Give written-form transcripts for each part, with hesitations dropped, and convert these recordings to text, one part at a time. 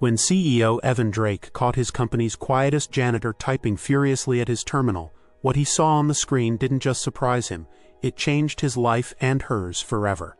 When CEO Evan Drake caught his company's quietest janitor typing furiously at his terminal, what he saw on the screen didn't just surprise him, it changed his life and hers forever.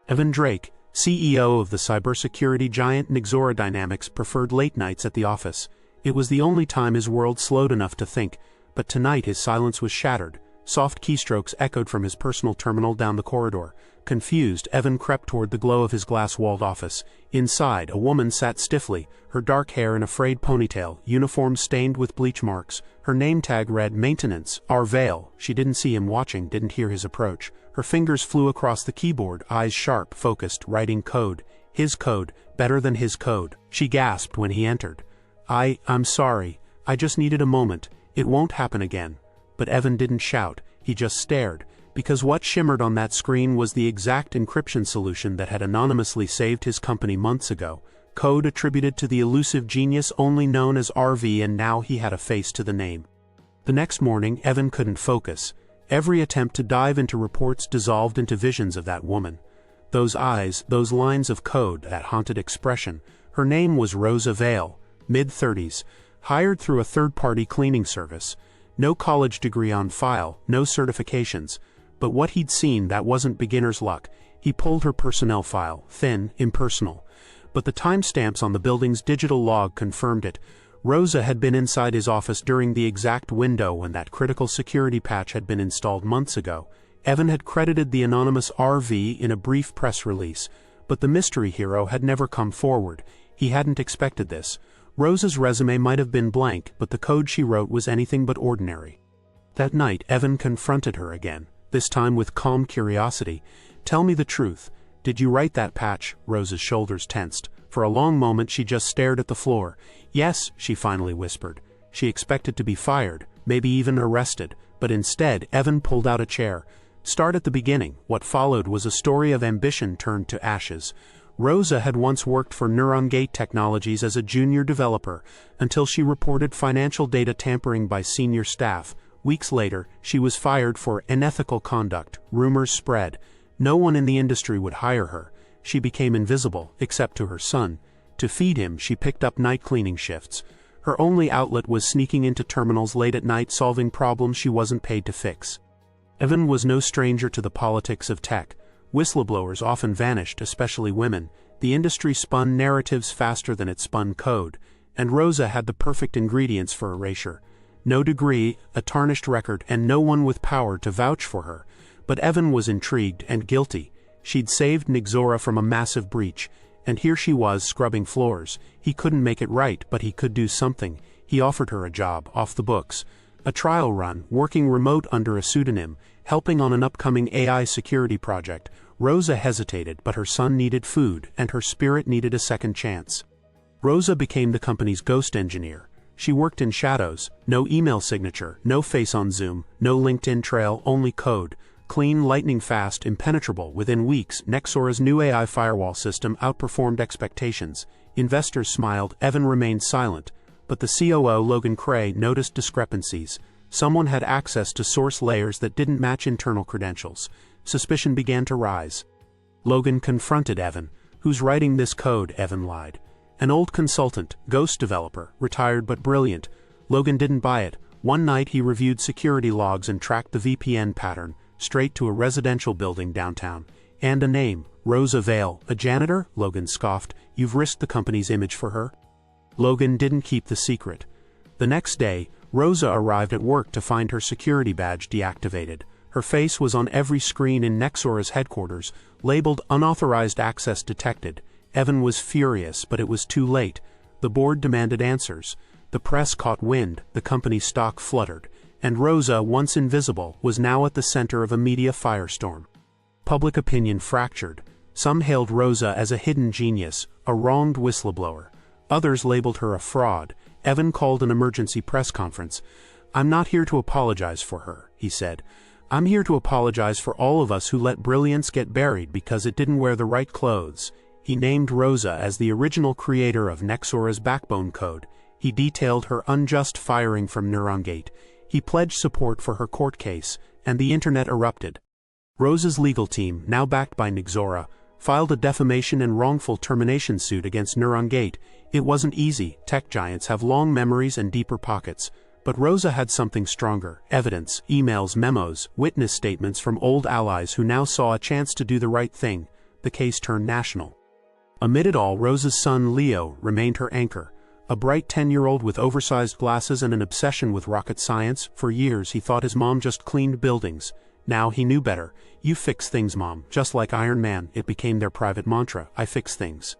Evan Drake, CEO of the cybersecurity giant Nexora Dynamics, preferred late nights at the office. It was the only time his world slowed enough to think, but tonight his silence was shattered. Soft keystrokes echoed from his personal terminal down the corridor. Confused, Evan crept toward the glow of his glass-walled office. Inside, a woman sat stiffly, her dark hair in a frayed ponytail, uniform stained with bleach marks. Her name tag read Maintenance, Arvale. She didn't see him watching, didn't hear his approach. Her fingers flew across the keyboard, eyes sharp, focused, writing code. His code, better than his code. She gasped when he entered. I'm sorry. I just needed a moment. It won't happen again. But Evan didn't shout, he just stared, because what shimmered on that screen was the exact encryption solution that had anonymously saved his company months ago, code attributed to the elusive genius only known as RV, and now he had a face to the name. The next morning, Evan couldn't focus. Every attempt to dive into reports dissolved into visions of that woman. Those eyes, those lines of code, that haunted expression. Her name was Rosa Vale, mid-30s, hired through a third-party cleaning service. No college degree on file, no certifications. But what he'd seen, that wasn't beginner's luck. He pulled her personnel file, thin, impersonal. But the timestamps on the building's digital log confirmed it. Rosa had been inside his office during the exact window when that critical security patch had been installed months ago. Evan had credited the anonymous RV in a brief press release, but the mystery hero had never come forward. He hadn't expected this. Rosa's resume might have been blank, but the code she wrote was anything but ordinary. That night, Evan confronted her again, this time with calm curiosity. "Tell me the truth. Did you write that patch?" Rosa's shoulders tensed. For a long moment she just stared at the floor. "Yes," she finally whispered. She expected to be fired, maybe even arrested, but instead Evan pulled out a chair. "Start at the beginning." What followed was a story of ambition turned to ashes. Rosa had once worked for NeuronGate Technologies as a junior developer, until she reported financial data tampering by senior staff. Weeks later, she was fired for unethical conduct. Rumors spread. No one in the industry would hire her. She became invisible, except to her son. To feed him, she picked up night cleaning shifts. Her only outlet was sneaking into terminals late at night, solving problems she wasn't paid to fix. Evan was no stranger to the politics of tech. Whistleblowers often vanished, especially women. The industry spun narratives faster than it spun code, and Rosa had the perfect ingredients for erasure. No degree, a tarnished record, and no one with power to vouch for her. But Evan was intrigued and guilty. She'd saved Nexora from a massive breach, and here she was scrubbing floors. He couldn't make it right, but he could do something. He offered her a job, off the books. A trial run, working remote under a pseudonym, helping on an upcoming AI security project. Rosa hesitated, but her son needed food, and her spirit needed a second chance. Rosa became the company's ghost engineer. She worked in shadows, no email signature, no face on Zoom, no LinkedIn trail, only code. Clean, lightning fast, impenetrable. Within weeks, Nexora's new AI firewall system outperformed expectations. Investors smiled. Evan remained silent, but the COO, Logan Cray, noticed discrepancies. Someone had access to source layers that didn't match internal credentials. Suspicion began to rise. Logan confronted Evan. "Who's writing this code?" Evan lied. "An old consultant, ghost developer, retired but brilliant." Logan didn't buy it. One night he reviewed security logs and tracked the VPN pattern, straight to a residential building downtown. "And a name, Rosa Vale. A janitor?" Logan scoffed. "You've risked the company's image for her?" Logan didn't keep the secret. The next day, Rosa arrived at work to find her security badge deactivated. Her face was on every screen in Nexora's headquarters, labeled "Unauthorized Access Detected." Evan was furious, but it was too late. The board demanded answers. The press caught wind, the company's stock fluttered, and Rosa, once invisible, was now at the center of a media firestorm. Public opinion fractured. Some hailed Rosa as a hidden genius, a wronged whistleblower. Others labeled her a fraud. Evan called an emergency press conference. "I'm not here to apologize for her," he said. "I'm here to apologize for all of us who let brilliance get buried because it didn't wear the right clothes." He named Rosa as the original creator of Nexora's backbone code. He detailed her unjust firing from NeuronGate. He pledged support for her court case, and the internet erupted. Rosa's legal team, now backed by Nexora, filed a defamation and wrongful termination suit against NeuronGate. It wasn't easy. Tech giants have long memories and deeper pockets. But Rosa had something stronger: evidence, emails, memos, witness statements from old allies who now saw a chance to do the right thing. The case turned national. Amid it all, Rosa's son Leo remained her anchor. A bright 10-year-old with oversized glasses and an obsession with rocket science. For years he thought his mom just cleaned buildings. Now he knew better. "You fix things, Mom." Just like Iron Man, it became their private mantra: "I fix things."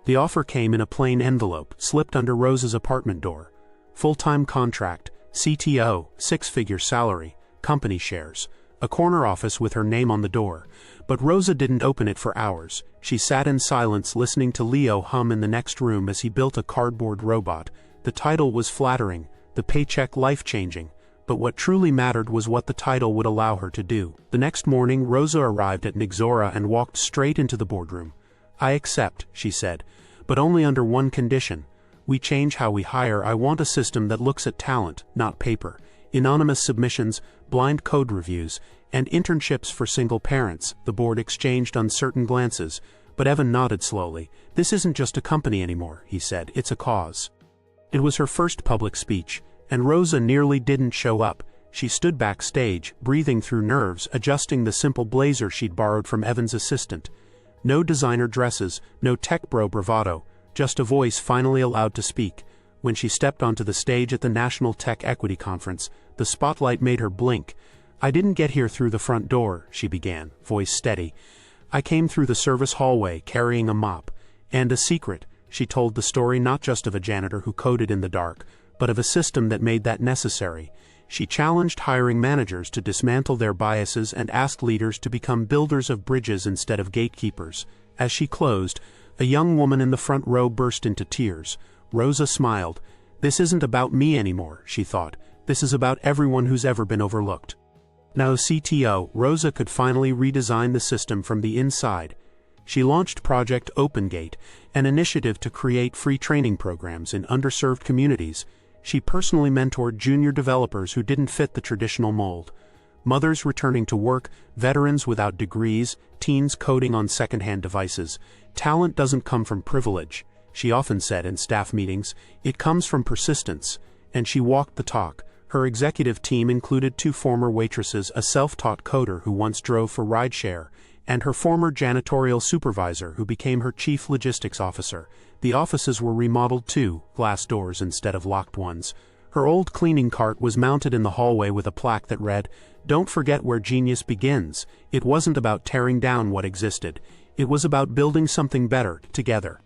The offer came in a plain envelope, slipped under Rosa's apartment door. Full-time contract, CTO, 6-figure salary, company shares, a corner office with her name on the door. But Rosa didn't open it for hours. She sat in silence, listening to Leo hum in the next room as he built a cardboard robot. The title was flattering, the paycheck life-changing. But what truly mattered was what the title would allow her to do. The next morning, Rosa arrived at Nixora and walked straight into the boardroom. "I accept," she said, "but only under one condition. We change how we hire. I want a system that looks at talent, not paper. Anonymous submissions, blind code reviews, and internships for single parents." The board exchanged uncertain glances, but Evan nodded slowly. "This isn't just a company anymore," he said. "It's a cause." It was her first public speech, and Rosa nearly didn't show up. She stood backstage, breathing through nerves, adjusting the simple blazer she'd borrowed from Evan's assistant. No designer dresses, no tech bro bravado, just a voice finally allowed to speak. When she stepped onto the stage at the National Tech Equity Conference, the spotlight made her blink. "I didn't get here through the front door," she began, voice steady. "I came through the service hallway, carrying a mop. And a secret." She told the story not just of a janitor who coded in the dark, but of a system that made that necessary. She challenged hiring managers to dismantle their biases and asked leaders to become builders of bridges instead of gatekeepers. As she closed, a young woman in the front row burst into tears. Rosa smiled. "This isn't about me anymore," she thought. "This is about everyone who's ever been overlooked." Now CTO, Rosa could finally redesign the system from the inside. She launched Project OpenGate, an initiative to create free training programs in underserved communities. She personally mentored junior developers who didn't fit the traditional mold. Mothers returning to work, veterans without degrees, teens coding on second-hand devices. "Talent doesn't come from privilege," she often said in staff meetings. "It comes from persistence." And she walked the talk. Her executive team included 2 former waitresses, a self-taught coder who once drove for rideshare, and her former janitorial supervisor who became her chief logistics officer. The offices were remodeled too, glass doors instead of locked ones. Her old cleaning cart was mounted in the hallway with a plaque that read, "Don't forget where genius begins." It wasn't about tearing down what existed. It was about building something better, together.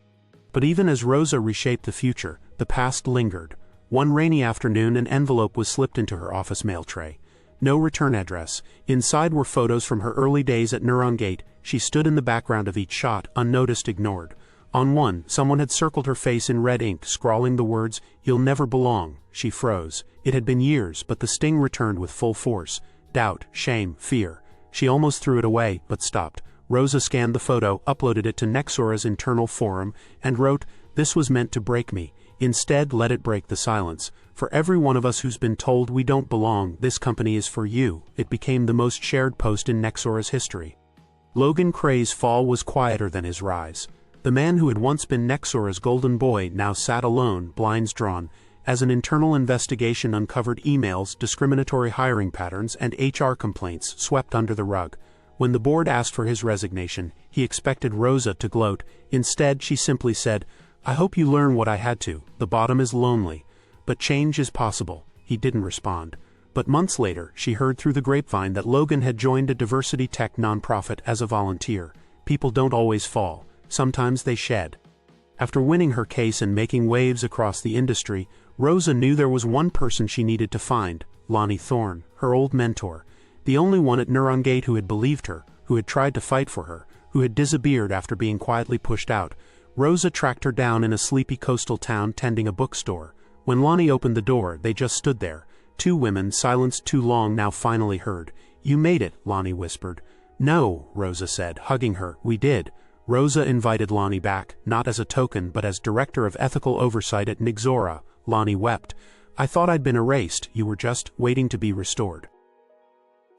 But even as Rosa reshaped the future, the past lingered. One rainy afternoon, an envelope was slipped into her office mail tray. No return address. Inside were photos from her early days at Neurongate. She stood in the background of each shot, unnoticed, ignored. On one, someone had circled her face in red ink, scrawling the words, "You'll never belong." She froze. It had been years, but the sting returned with full force. Doubt, shame, fear. She almost threw it away, but stopped. Rosa scanned the photo, uploaded it to Nexora's internal forum, and wrote, "This was meant to break me. Instead, let it break the silence. For every one of us who's been told we don't belong, this company is for you." It became the most shared post in Nexora's history. Logan Cray's fall was quieter than his rise. The man who had once been Nexora's golden boy now sat alone, blinds drawn, as an internal investigation uncovered emails, discriminatory hiring patterns, and HR complaints swept under the rug. When the board asked for his resignation, he expected Rosa to gloat. Instead, she simply said, "I hope you learn what I had to. The bottom is lonely. But change is possible." He didn't respond. But months later, she heard through the grapevine that Logan had joined a diversity tech nonprofit as a volunteer. People don't always fall. Sometimes they shed. After winning her case and making waves across the industry, Rosa knew there was one person she needed to find: Lonnie Thorne, her old mentor. The only one at Neurongate who had believed her, who had tried to fight for her, who had disappeared after being quietly pushed out. Rosa tracked her down in a sleepy coastal town tending a bookstore. When Lonnie opened the door, they just stood there. 2 women, silenced too long, now finally heard. "You made it," Lonnie whispered. "No," Rosa said, hugging her. "We did." Rosa invited Lonnie back, not as a token but as director of ethical oversight at Nixora. Lonnie wept. "I thought I'd been erased. You were just waiting to be restored."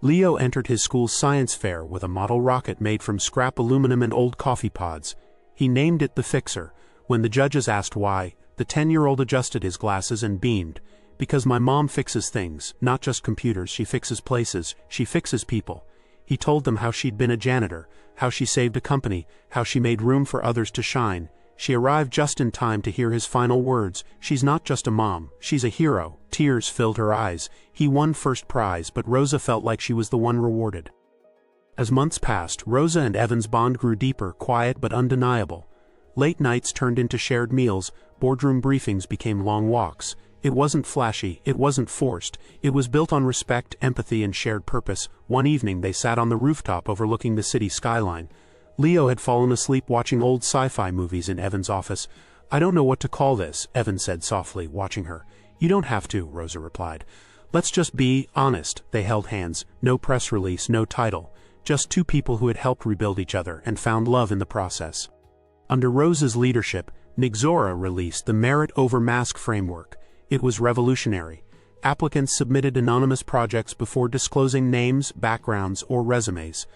Leo entered his school's science fair with a model rocket made from scrap aluminum and old coffee pods. He named it the Fixer. When the judges asked why, the 10-year-old adjusted his glasses and beamed. Because my mom fixes things, not just computers. She fixes places, she fixes people. He told them how she'd been a janitor, how she saved a company, how she made room for others to shine. She arrived just in time to hear his final words. She's not just a mom, she's a hero. Tears filled her eyes. He won first prize, but Rosa felt like she was the one rewarded. As months passed, Rosa and Evan's bond grew deeper, quiet but undeniable. Late nights turned into shared meals, boardroom briefings became long walks. It wasn't flashy, it wasn't forced, it was built on respect, empathy, and shared purpose. One evening they sat on the rooftop overlooking the city skyline. Leo had fallen asleep watching old sci-fi movies in Evan's office. "I don't know what to call this," Evan said softly, watching her. "You don't have to," Rosa replied. "Let's just be honest." They held hands, no press release, no title. Just two people who had helped rebuild each other and found love in the process. Under Rosa's leadership, Nixora released the Merit over Mask framework. It was revolutionary. Applicants submitted anonymous projects before disclosing names, backgrounds, or resumes.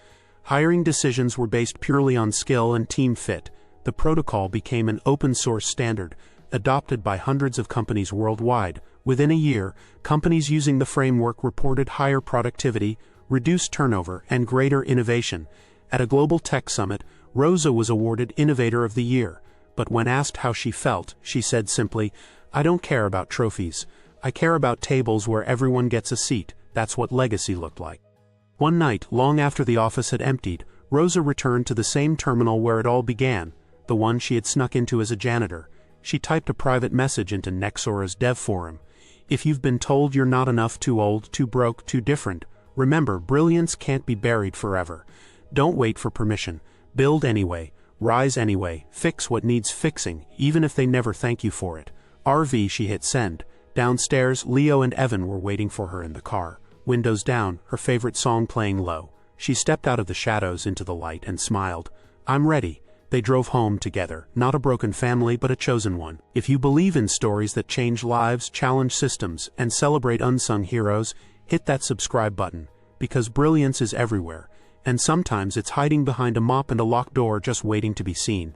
Hiring decisions were based purely on skill and team fit. The protocol became an open-source standard, adopted by hundreds of companies worldwide. Within a year, companies using the framework reported higher productivity, reduced turnover, and greater innovation. At a global tech summit, Rosa was awarded Innovator of the Year. But when asked how she felt, she said simply, "I don't care about trophies. I care about tables where everyone gets a seat." That's what legacy looked like. One night, long after the office had emptied, Rosa returned to the same terminal where it all began, the one she had snuck into as a janitor. She typed a private message into Nexora's dev forum. "If you've been told you're not enough, too old, too broke, too different, remember, brilliance can't be buried forever. Don't wait for permission. Build anyway, rise anyway, fix what needs fixing, even if they never thank you for it." RV. She hit send. Downstairs, Leo and Evan were waiting for her in the car. Windows down, her favorite song playing low. She stepped out of the shadows into the light and smiled. "I'm ready." They drove home together, not a broken family but a chosen one. If you believe in stories that change lives, challenge systems, and celebrate unsung heroes, hit that subscribe button, because brilliance is everywhere, and sometimes it's hiding behind a mop and a locked door just waiting to be seen.